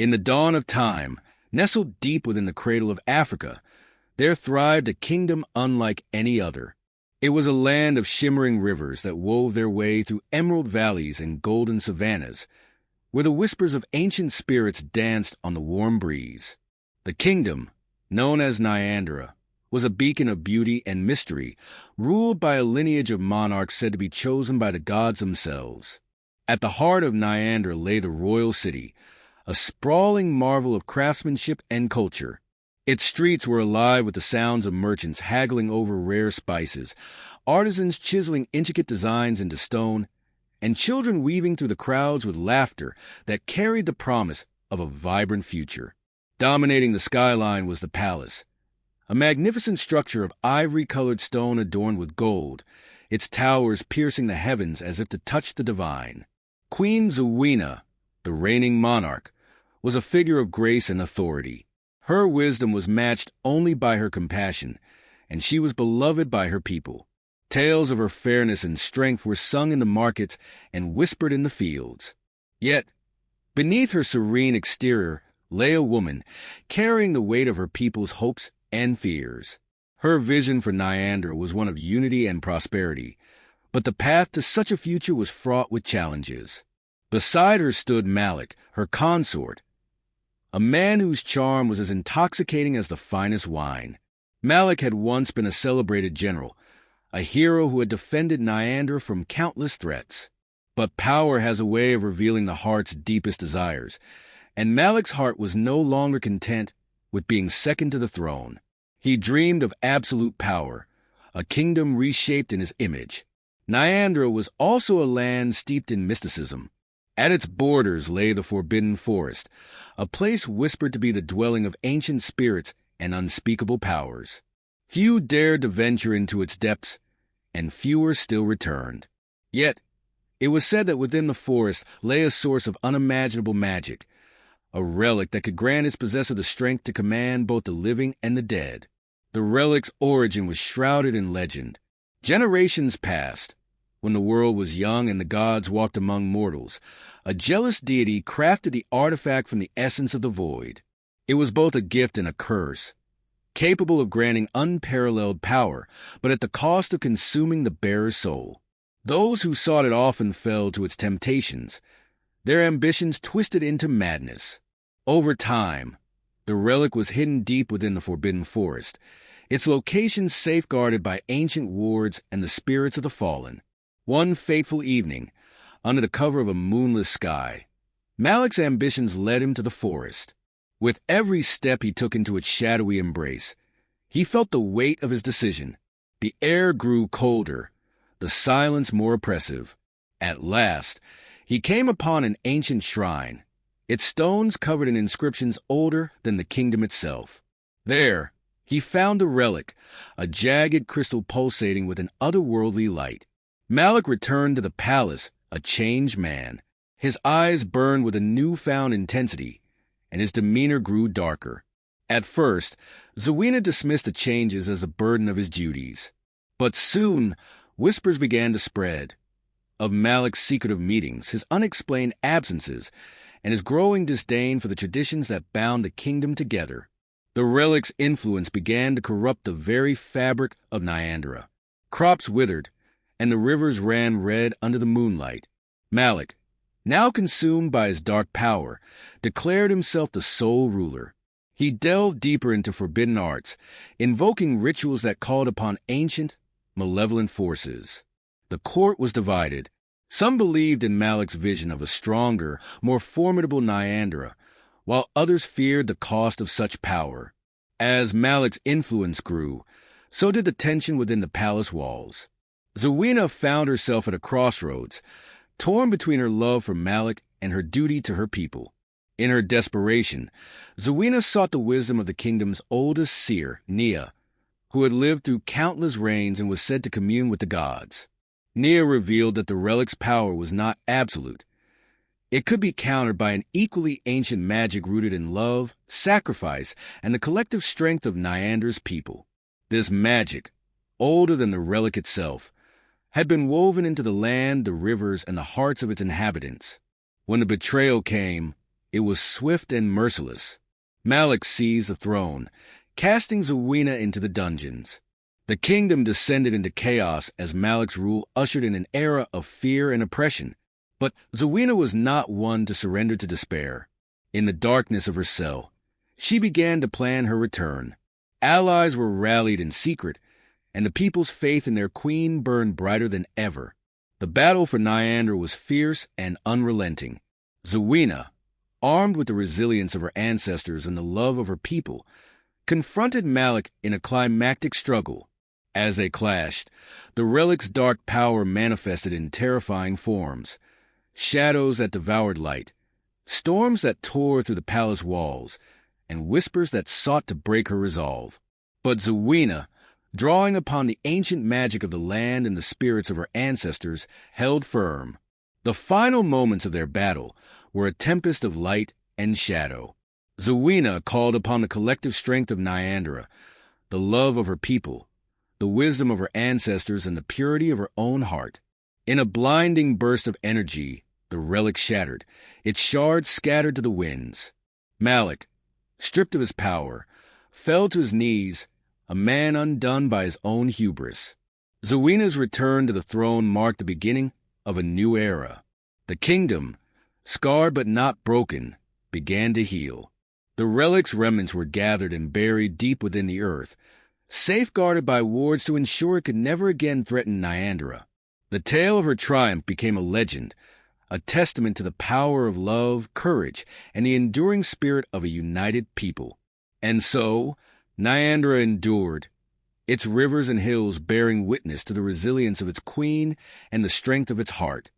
In the dawn of time, nestled deep within the cradle of Africa, there thrived a kingdom unlike any other. It was a land of shimmering rivers that wove their way through emerald valleys and golden savannas, where the whispers of ancient spirits danced on the warm breeze. The kingdom, known as Nyandira, was a beacon of beauty and mystery, ruled by a lineage of monarchs said to be chosen by the gods themselves. At the heart of Nyandira lay the royal city, a sprawling marvel of craftsmanship and culture. Its streets were alive with the sounds of merchants haggling over rare spices, artisans chiseling intricate designs into stone, and children weaving through the crowds with laughter that carried the promise of a vibrant future. Dominating the skyline was the palace, a magnificent structure of ivory-colored stone adorned with gold, its towers piercing the heavens as if to touch the divine. Queen Zuwena, the reigning monarch, was a figure of grace and authority. Her wisdom was matched only by her compassion, and she was beloved by her people. Tales of her fairness and strength were sung in the markets and whispered in the fields. Yet, beneath her serene exterior lay a woman, carrying the weight of her people's hopes and fears. Her vision for Nyandira was one of unity and prosperity, but the path to such a future was fraught with challenges. Beside her stood Malik, her consort, a man whose charm was as intoxicating as the finest wine. Malik had once been a celebrated general, a hero who had defended Nyandira from countless threats. But power has a way of revealing the heart's deepest desires, and Malik's heart was no longer content with being second to the throne. He dreamed of absolute power, a kingdom reshaped in his image. Nyandira was also a land steeped in mysticism. At its borders lay the forbidden forest, a place whispered to be the dwelling of ancient spirits and unspeakable powers. Few dared to venture into its depths, and fewer still returned. Yet, it was said that within the forest lay a source of unimaginable magic, a relic that could grant its possessor the strength to command both the living and the dead. The relic's origin was shrouded in legend. Generations passed. When the world was young and the gods walked among mortals, a jealous deity crafted the artifact from the essence of the void. It was both a gift and a curse, capable of granting unparalleled power, but at the cost of consuming the bearer's soul. Those who sought it often fell to its temptations, their ambitions twisted into madness. Over time, the relic was hidden deep within the forbidden forest, its location safeguarded by ancient wards and the spirits of the fallen. One fateful evening, under the cover of a moonless sky, Malik's ambitions led him to the forest. With every step he took into its shadowy embrace, he felt the weight of his decision. The air grew colder, the silence more oppressive. At last, he came upon an ancient shrine, its stones covered in inscriptions older than the kingdom itself. There, he found a relic, a jagged crystal pulsating with an otherworldly light. Malik returned to the palace, a changed man. His eyes burned with a newfound intensity, and his demeanor grew darker. At first, Zuwena dismissed the changes as a burden of his duties. But soon, whispers began to spread of Malik's secretive meetings, his unexplained absences, and his growing disdain for the traditions that bound the kingdom together. The relic's influence began to corrupt the very fabric of Nyandira. Crops withered, and the rivers ran red under the moonlight. Malik, now consumed by his dark power, declared himself the sole ruler. He delved deeper into forbidden arts, invoking rituals that called upon ancient, malevolent forces. The court was divided. Some believed in Malik's vision of a stronger, more formidable Nyandira, while others feared the cost of such power. As Malik's influence grew, so did the tension within the palace walls. Zuwena found herself at a crossroads, torn between her love for Malik and her duty to her people. In her desperation, Zuwena sought the wisdom of the kingdom's oldest seer, Nia, who had lived through countless reigns and was said to commune with the gods. Nia revealed that the relic's power was not absolute. It could be countered by an equally ancient magic rooted in love, sacrifice, and the collective strength of Nyandira's people. This magic, older than the relic itself, had been woven into the land, the rivers, and the hearts of its inhabitants. When the betrayal came, It was swift and merciless. Malik seized the throne, casting Zuwena into the dungeons. The kingdom descended into chaos as Malik's rule ushered in an era of fear and oppression. But Zuwena was not one to surrender to despair. In the darkness of her cell, she began to plan her return. Allies were rallied in secret, and the people's faith in their queen burned brighter than ever. The battle for Nyandira was fierce and unrelenting. Zuwena, armed with the resilience of her ancestors and the love of her people, confronted Malik in a climactic struggle. As they clashed, the relic's dark power manifested in terrifying forms. Shadows that devoured light, storms that tore through the palace walls, and whispers that sought to break her resolve. But Zuwena, drawing upon the ancient magic of the land and the spirits of her ancestors, held firm. The final moments of their battle were a tempest of light and shadow. Zuwena called upon the collective strength of Nyandira, the love of her people, the wisdom of her ancestors, and the purity of her own heart. In a blinding burst of energy, the relic shattered, its shards scattered to the winds. Malik, stripped of his power, fell to his knees, a man undone by his own hubris. Zuwena's return to the throne marked the beginning of a new era. The kingdom, scarred but not broken, began to heal. The relic's remnants were gathered and buried deep within the earth, safeguarded by wards to ensure it could never again threaten Nyandira. The tale of her triumph became a legend, a testament to the power of love, courage, and the enduring spirit of a united people. And so, Nyandira endured, its rivers and hills bearing witness to the resilience of its queen and the strength of its heart.